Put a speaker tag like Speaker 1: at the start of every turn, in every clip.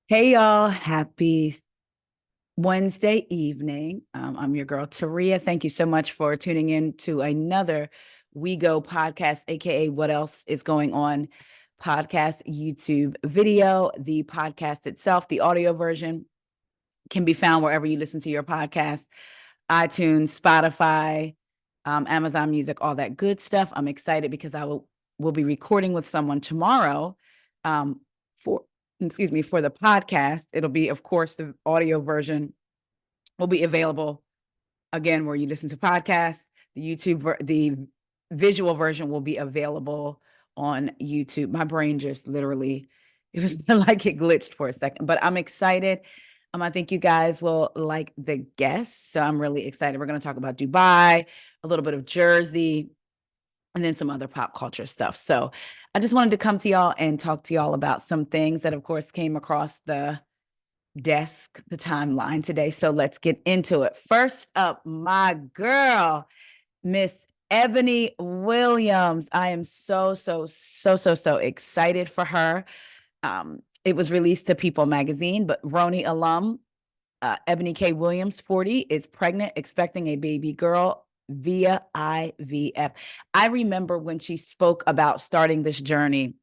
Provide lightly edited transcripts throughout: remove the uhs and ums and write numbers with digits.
Speaker 1: Hey y'all, happy Wednesday evening. I'm your girl Taria. Thank you so much for tuning in to another WEIGO podcast, aka What Else Is Going On podcast, YouTube video. The podcast itself, the audio version, can be found wherever you listen to your podcast: iTunes, Spotify, Amazon Music, all that good stuff. I'm excited because I will be recording with someone tomorrow, for for the podcast. It'll be, of course, the audio version will be available again where you listen to podcasts. The visual version will be available on YouTube. My brain just literally, it was like it glitched for a second, but I'm excited. I think you guys will like the guests. So I'm really excited. We're going to talk about Dubai, a little bit of Jersey, and then some other pop culture stuff. So I just wanted to come to y'all and talk to y'all about some things that, of course, came across the desk, the timeline today. So let's get into it. First up, my girl, Miss Eboni Williams. I am so excited for her. It was released to People magazine, but Roni alum Eboni K. Williams, 40, is pregnant, expecting a baby girl via IVF. I remember when she spoke about starting this journey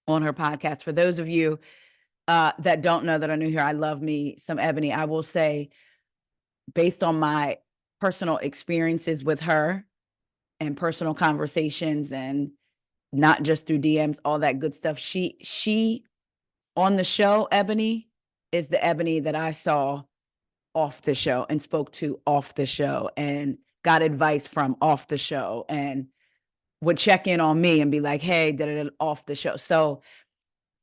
Speaker 1: on her podcast. For those of you that don't know, that are new here, I love me some Eboni. I will say, based on my personal experiences with her and personal conversations, and not just through DMs, all that good stuff, she on the show, Eboni is the Eboni that I saw off the show and spoke to off the show and got advice from off the show and would check in on me and be like, hey, did it off the show. So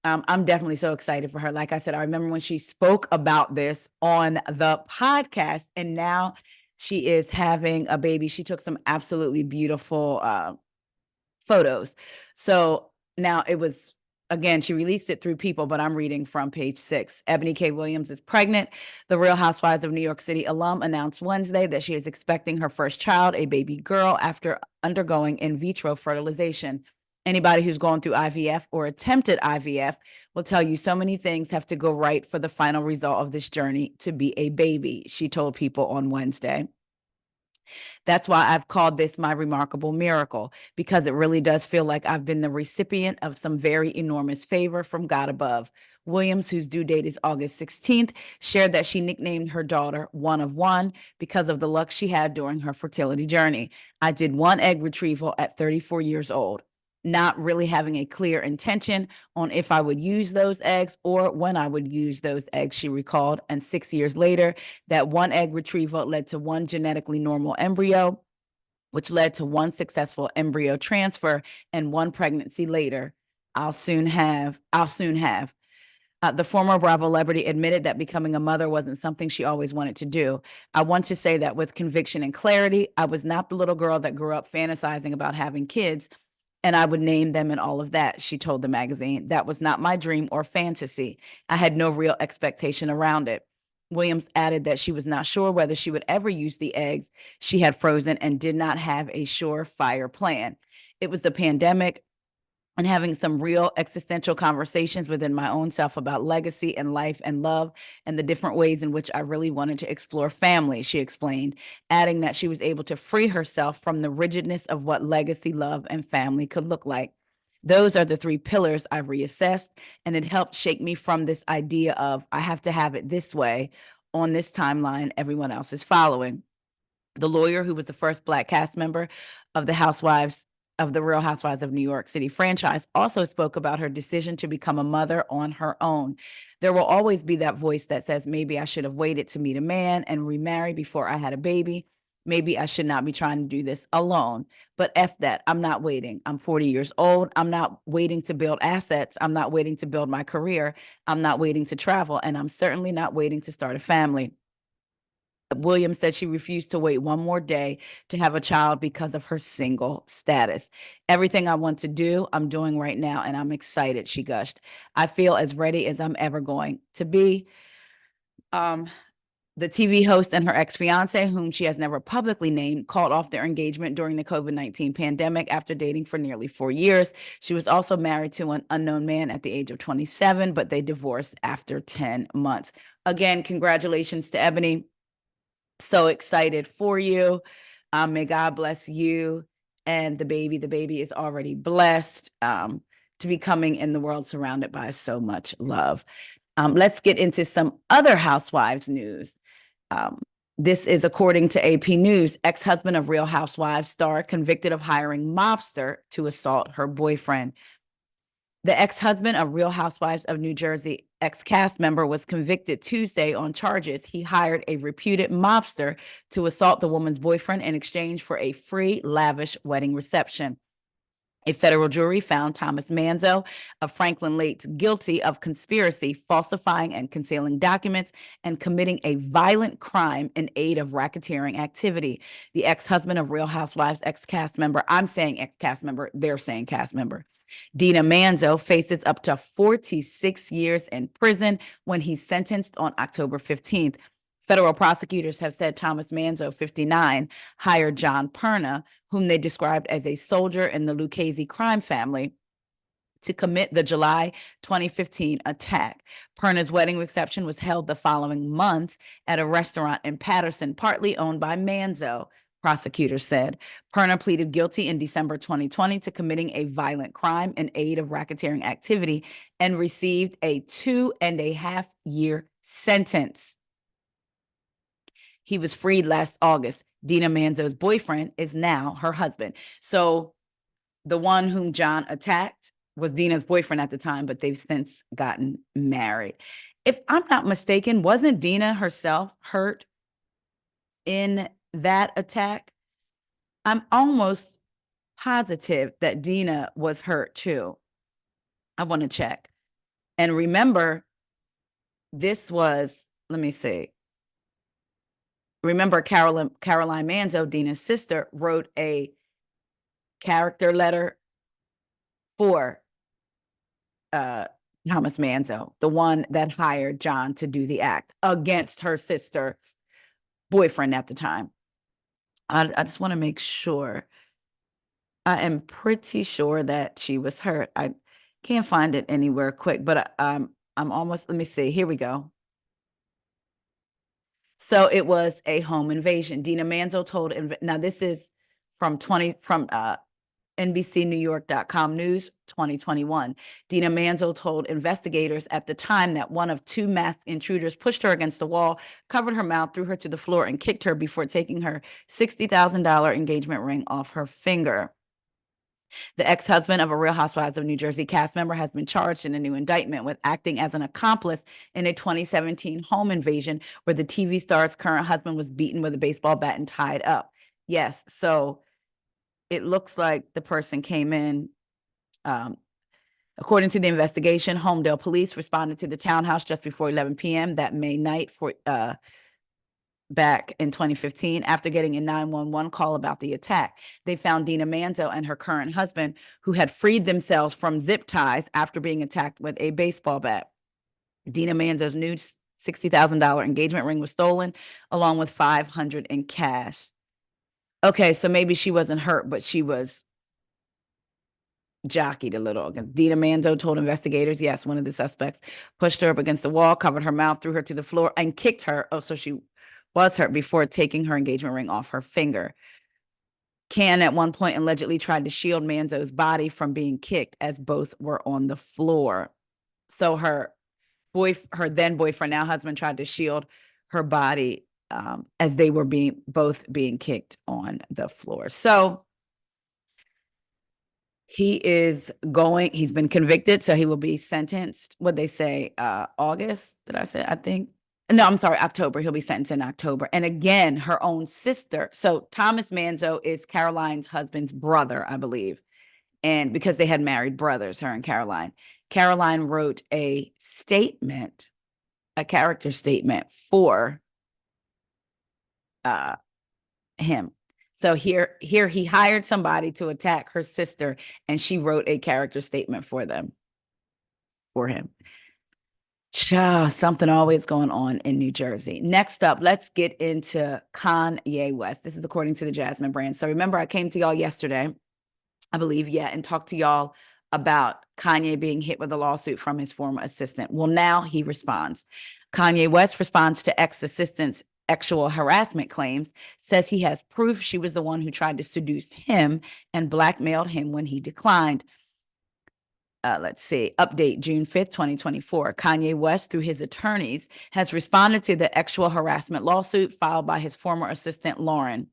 Speaker 1: I'm definitely so excited for her. Like I said, I remember when she spoke about this on the podcast, and now she is having a baby. She took some absolutely beautiful photos. So now it was, again, she released it through People, but I'm reading from page 6. Eboni K. Williams is pregnant. The Real Housewives of New York City alum announced Wednesday that she is expecting her first child, a baby girl, after undergoing in vitro fertilization. Anybody who's gone through IVF or attempted IVF will tell you so many things have to go right for the final result of this journey to be a baby, she told People on Wednesday. That's why I've called this my remarkable miracle, because it really does feel like I've been the recipient of some very enormous favor from God above. Williams, whose due date is August 16th, shared that she nicknamed her daughter One of One because of the luck she had during her fertility journey. I did one egg retrieval at 34 years old, not really having a clear intention on if I would use those eggs or when I would use those eggs, she recalled. And 6 years later, that one egg retrieval led to one genetically normal embryo, which led to one successful embryo transfer, and one pregnancy later. I'll soon have. The former Bravo celebrity admitted that becoming a mother wasn't something she always wanted to do. I want to say that with conviction and clarity, I was not the little girl that grew up fantasizing about having kids and I would name them and all of that, she told the magazine. That was not my dream or fantasy. I had no real expectation around it. Williams added that she was not sure whether she would ever use the eggs she had frozen and did not have a surefire plan. It was the pandemic and having some real existential conversations within my own self about legacy and life and love and the different ways in which I really wanted to explore family, she explained, adding that she was able to free herself from the rigidness of what legacy, love, and family could look like. Those are the three pillars I've reassessed, and it helped shake me from this idea of I have to have it this way on this timeline everyone else is following. The lawyer, who was the first Black cast member of the Real Housewives of New York City franchise, also spoke about her decision to become a mother on her own. There will always be that voice that says, maybe I should have waited to meet a man and remarry before I had a baby. Maybe I should not be trying to do this alone. But F that. I'm not waiting. I'm 40 years old. I'm not waiting to build assets. I'm not waiting to build my career. I'm not waiting to travel. And I'm certainly not waiting to start a family. Williams said she refused to wait one more day to have a child because of her single status. Everything I want to do, I'm doing right now, and I'm excited, she gushed. I feel as ready as I'm ever going to be. Um, The TV host and her ex-fiance, whom she has never publicly named, called off their engagement during the COVID-19 pandemic after dating for nearly 4 years. She was also married to an unknown man at the age of 27, but they divorced after 10 months. Again, congratulations to Eboni. So excited for you. May God bless you and the baby. The baby is already blessed to be coming in the world surrounded by so much love. Let's get into some other housewives news. This is according to AP News. Ex-husband of Real Housewives star convicted of hiring mobster to assault her boyfriend. The ex-husband of Real Housewives of New Jersey, ex-cast member, was convicted Tuesday on charges he hired a reputed mobster to assault the woman's boyfriend in exchange for a free, lavish wedding reception. A federal jury found Thomas Manzo of Franklin Lakes guilty of conspiracy, falsifying and concealing documents, and committing a violent crime in aid of racketeering activity. The ex-husband of Real Housewives ex-cast member, I'm saying ex-cast member, they're saying cast member, Dina Manzo, faces up to 46 years in prison when he's sentenced on October 15th. Federal prosecutors have said Thomas Manzo, 59, hired John Perna, whom they described as a soldier in the Lucchese crime family, to commit the July 2015 attack. Perna's wedding reception was held the following month at a restaurant in Patterson, partly owned by Manzo, prosecutors said. Perna pleaded guilty in December 2020 to committing a violent crime in aid of racketeering activity and received a 2.5-year sentence. He was freed last August. Dina Manzo's boyfriend is now her husband. So the one whom John attacked was Dina's boyfriend at the time, but they've since gotten married. If I'm not mistaken, wasn't Dina herself hurt in that attack? I'm almost positive that Dina was hurt too. I want to check. And remember, this was, let me see. Remember, Caroline Manzo, Dina's sister, wrote a character letter for Thomas Manzo, the one that hired John to do the act against her sister's boyfriend at the time. I just want to make sure. I am pretty sure that she was hurt. I can't find it anywhere quick, but I'm almost, let me see. Here we go. So it was a home invasion. Dina Manzo told, now this is from NBCNewYork.com News 2021. Dina Manzo told investigators at the time that one of two masked intruders pushed her against the wall, covered her mouth, threw her to the floor, and kicked her before taking her $60,000 engagement ring off her finger. The ex-husband of a Real Housewives of New Jersey cast member has been charged in a new indictment with acting as an accomplice in a 2017 home invasion where the TV star's current husband was beaten with a baseball bat and tied up. Yes, so it looks like the person came in. According to the investigation, Homedale police responded to the townhouse just before 11 p.m. that May night back in 2015 after getting a 911 call about the attack. They found Dina Manzo and her current husband, who had freed themselves from zip ties after being attacked with a baseball bat. Dina Manzo's new $60,000 engagement ring was stolen, along with $500 in cash. Okay, so maybe she wasn't hurt, but she was jockeyed a little. Dina Manzo told investigators, yes, one of the suspects pushed her up against the wall, covered her mouth, threw her to the floor, and kicked her. Oh, so she was hurt before taking her engagement ring off her finger. Can at one point allegedly tried to shield Manzo's body from being kicked as both were on the floor. So her then boyfriend, now husband, tried to shield her body as they were both being kicked on the floor. So he's been convicted, so he will be sentenced. What they say, August, did I say? I think. No, I'm sorry, October. He'll be sentenced in October. And again, her own sister. So Thomas Manzo is Caroline's husband's brother, I believe. And because they had married brothers, her and Caroline. Caroline wrote a statement, a character statement for him. So here he hired somebody to attack her sister, and she wrote a character statement for him. Something always going on in New Jersey. Next up, let's get into Kanye West. This is according to the Jasmine brand. So remember, I came to y'all yesterday, I believe, and talked to y'all about Kanye being hit with a lawsuit from his former assistant. Well, now he responds. Kanye West responds to ex-assistant's sexual harassment claims, says he has proof she was the one who tried to seduce him and blackmailed him when he declined. Let's see, update June 5th, 2024. Kanye West, through his attorneys, has responded to the sexual harassment lawsuit filed by his former assistant, Lauren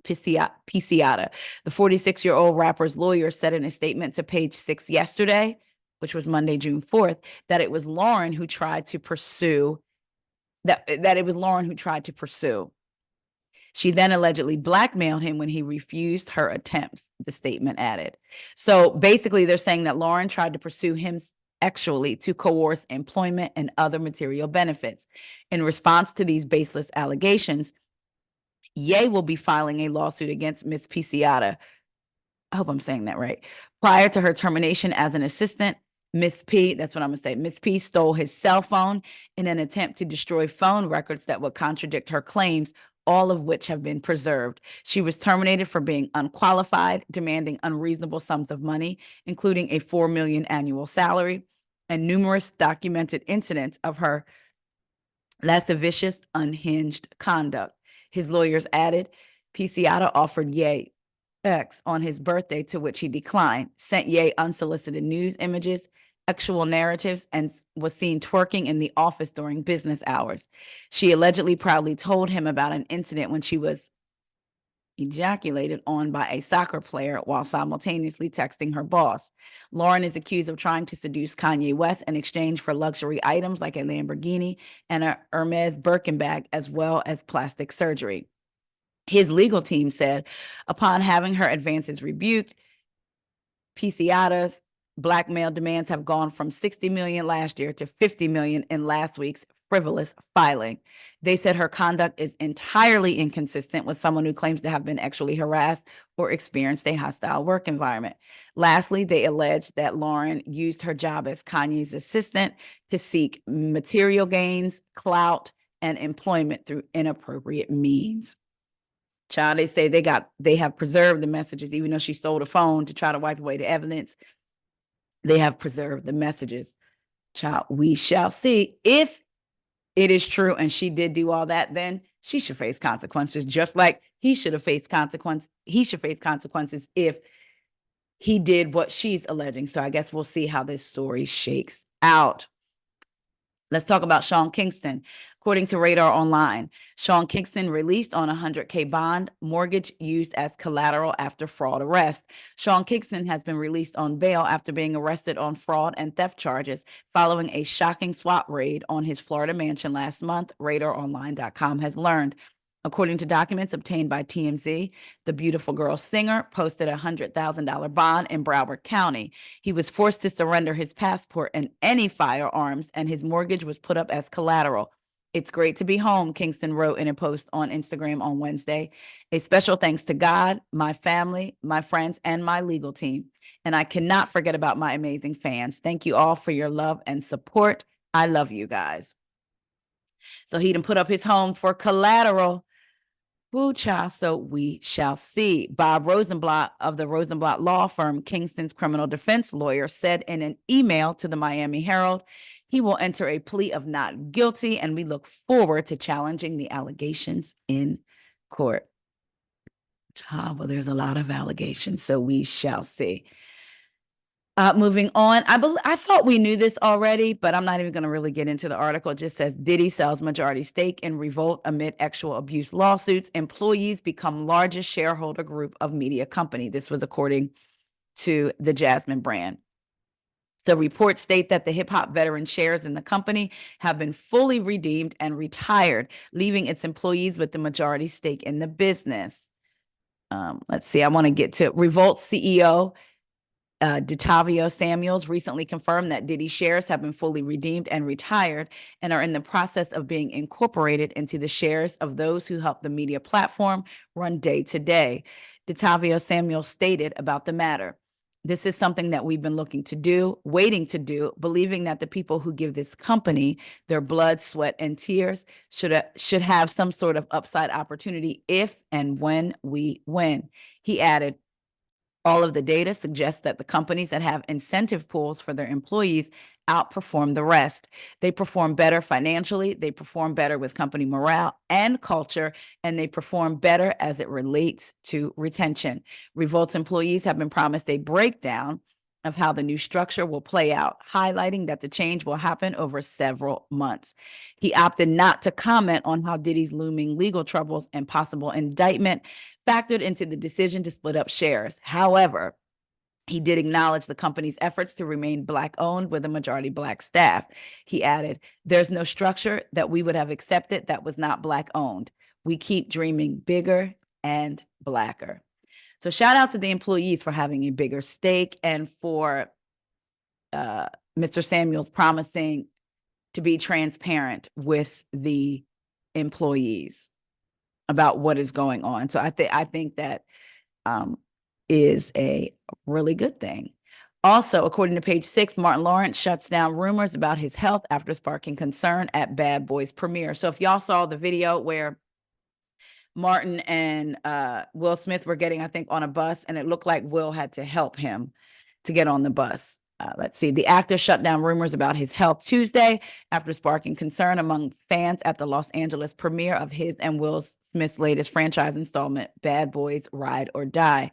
Speaker 1: Piciotta. The 46-year-old rapper's lawyer said in a statement to Page Six yesterday, which was Monday, June 4th, that it was Lauren who tried to pursue, that it was Lauren who tried to pursue. She then allegedly blackmailed him when he refused her attempts, the statement added. So basically, they're saying that Lauren tried to pursue him sexually to coerce employment and other material benefits. In response to these baseless allegations, Ye will be filing a lawsuit against Ms. Piciotta. I hope I'm saying that right. Prior to her termination as an assistant, Miss P, that's what I'm going to say, Miss P stole his cell phone in an attempt to destroy phone records that would contradict her claims, all of which have been preserved. She was terminated for being unqualified, demanding unreasonable sums of money, including a $4 million annual salary, and numerous documented incidents of her lascivious, unhinged conduct. His lawyers added, Piciotta offered Ye X on his birthday, to which he declined, sent Ye unsolicited news images, sexual narratives, and was seen twerking in the office during business hours. She allegedly proudly told him about an incident when she was ejaculated on by a soccer player while simultaneously texting her boss. Lauren is accused of trying to seduce Kanye West in exchange for luxury items like a Lamborghini and a Hermes Birkin bag, as well as plastic surgery. His legal team said, upon having her advances rebuked, Piciotta's blackmail demands have gone from $60 million last year to $50 million in last week's frivolous filing. They said her conduct is entirely inconsistent with someone who claims to have been sexually harassed or experienced a hostile work environment. Lastly, they alleged that Lauren used her job as Kanye's assistant to seek material gains, clout, and employment through inappropriate means. Child, they say they have preserved the messages, even though she stole the phone to try to wipe away the evidence. They have preserved the messages. Child, we shall see. If it is true and she did do all that, then she should face consequences, just like he should have faced consequences. He should face consequences if he did what she's alleging. So I guess we'll see how this story shakes out. Let's talk about Sean Kingston. According to Radar Online, Sean Kingston released on a $100K bond, mortgage used as collateral after fraud arrest. Sean Kingston has been released on bail after being arrested on fraud and theft charges following a shocking SWAT raid on his Florida mansion last month, RadarOnline.com has learned. According to documents obtained by TMZ, the Beautiful Girl singer posted a $100,000 bond in Broward County. He was forced to surrender his passport and any firearms, and his mortgage was put up as collateral. It's great to be home, Kingston wrote in a post on Instagram on Wednesday. A special thanks to God, my family, my friends, and my legal team. And I cannot forget about my amazing fans. Thank you all for your love and support. I love you guys. So he done put up his home for collateral. Woo, child, so we shall see. Bob Rosenblatt of the Rosenblatt law firm, Kingston's criminal defense lawyer, said in an email to the Miami Herald, he will enter a plea of not guilty, and we look forward to challenging the allegations in court. Well, there's a lot of allegations, so we shall see. Moving on, I thought we knew this already, but I'm not even going to really get into the article. It just says Diddy sells majority stake in Revolt amid sexual abuse lawsuits. Employees become largest shareholder group of media company. This was according to the Jasmine brand. The reports state that the hip hop veteran shares in the company have been fully redeemed and retired, leaving its employees with the majority stake in the business. Let's see, I want to get to Revolt CEO DeTavio Samuels recently confirmed that Diddy shares have been fully redeemed and retired and are in the process of being incorporated into the shares of those who help the media platform run day to day. DeTavio Samuels stated about the matter. This is something that we've been looking to do, waiting to do, believing that the people who give this company their blood, sweat, and tears should have some sort of upside opportunity if and when we win. He added, all of the data suggests that the companies that have incentive pools for their employees outperform the rest. They perform better financially, they perform better with company morale and culture, and they perform better as it relates to retention. Revolt's employees have been promised a breakdown of how the new structure will play out, highlighting that the change will happen over several months. He opted not to comment on how Diddy's looming legal troubles and possible indictment factored into the decision to split up shares. However, he did acknowledge the company's efforts to remain Black-owned with a majority Black staff. He added, there's no structure that we would have accepted that was not Black-owned. We keep dreaming bigger and Blacker. So shout out to the employees for having a bigger stake and for Mr. Samuels promising to be transparent with the employees about what is going on. So I think that is a really good thing. Also, according to Page 6, Martin Lawrence shuts down rumors about his health after sparking concern at Bad Boys premiere. So if y'all saw the video where Martin and Will Smith were getting, I think, on a bus, and it looked like Will had to help him to get on the bus. Let's see. The actor shut down rumors about his health Tuesday after sparking concern among fans at the Los Angeles premiere of his and Will Smith's latest franchise installment, Bad Boys Ride or Die.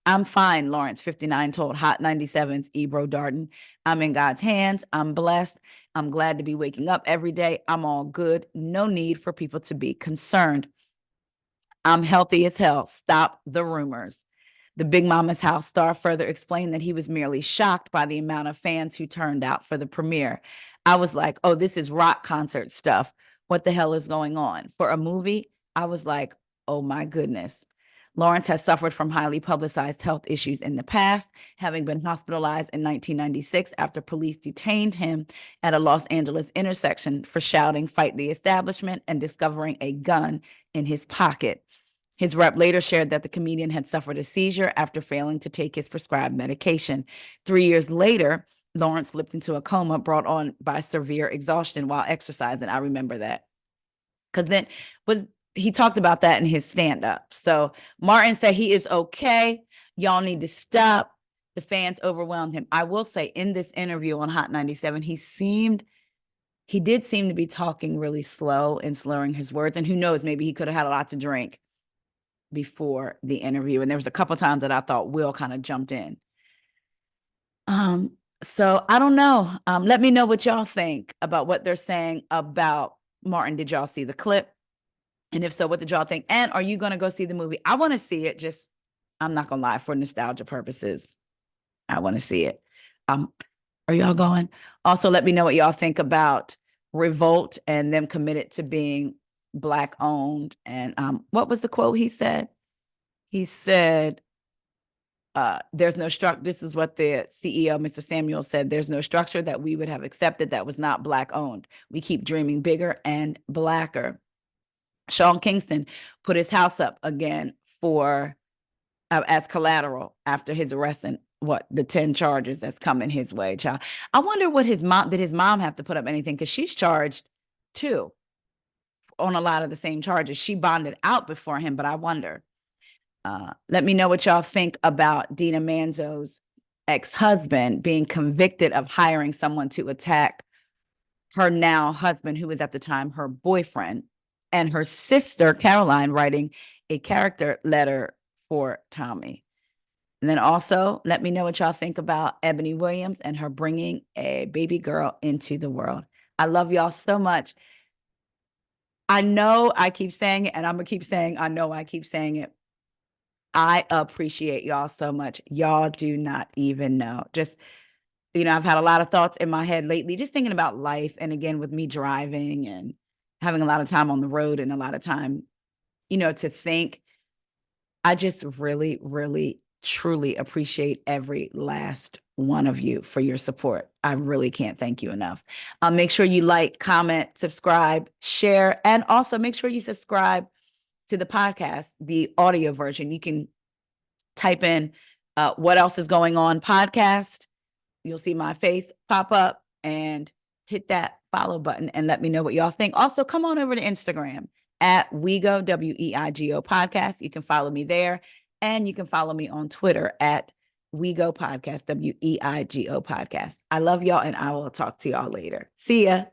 Speaker 1: I'm fine, Lawrence, 59, told Hot 97's Ebro Darden. I'm in God's hands. I'm blessed. I'm glad to be waking up every day. I'm all good. No need for people to be concerned. I'm healthy as hell. Stop the rumors. The Big Mama's House star further explained that he was merely shocked by the amount of fans who turned out for the premiere. I was like, oh, this is rock concert stuff. What the hell is going on? For a movie, I was like, oh my goodness. Lawrence has suffered from highly publicized health issues in the past, having been hospitalized in 1996 after police detained him at a Los Angeles intersection for shouting, "Fight the establishment," and discovering a gun in his pocket. His rep later shared that the comedian had suffered a seizure after failing to take his prescribed medication. 3 years later, Lawrence slipped into a coma brought on by severe exhaustion while exercising. I remember that. Because then he talked about that in his stand-up. So Martin said he is okay. Y'all need to stop. The fans overwhelmed him. I will say in this interview on Hot 97, he did seem to be talking really slow and slurring his words. And who knows, maybe he could have had a lot to drink before the interview. And there was a couple times that I thought Will kind of jumped in. So I don't know. Let me know what y'all think about what they're saying about Martin. Did y'all see the clip? And if so, what did y'all think? And are you going to go see the movie? I want to see it. Just, I'm not going to lie, for nostalgia purposes. I want to see it. Are y'all going? Also, let me know what y'all think about Revolt and them committed to being Black owned. And what was the quote he said? He said, there's no structure. This is what the CEO, Mr. Samuel, said. There's no structure that we would have accepted that was not Black owned. We keep dreaming bigger and Blacker. Sean Kingston put his house up again for as collateral after his arrest and the 10 charges that's coming his way, child. I wonder what his mom have to put up anything, because she's charged too on a lot of the same charges. She bonded out before him, but I wonder. Let me know what y'all think about Dina Manzo's ex-husband being convicted of hiring someone to attack her now husband, who was at the time her boyfriend, and her sister, Caroline, writing a character letter for Tommy. And then also, let me know what y'all think about Eboni Williams and her bringing a baby girl into the world. I love y'all so much. I know I keep saying it, and I'm going to keep saying, I know I keep saying it. I appreciate y'all so much. Y'all do not even know. Just, I've had a lot of thoughts in my head lately, just thinking about life. And again, with me driving and having a lot of time on the road and a lot of time, to think, I just really, really, truly appreciate every last one of you for your support. I really can't thank you enough. Make sure you like, comment, subscribe, share, and also make sure you subscribe to the podcast, the audio version. You can type in What Else Is Going On podcast. You'll see my face pop up, and hit that follow button and let me know what y'all think. Also, come on over to Instagram at WEIGO, WEIGO podcast. You can follow me there, and you can follow me on Twitter at WEIGO podcast, WEIGO podcast. I love y'all, and I will talk to y'all later. See ya.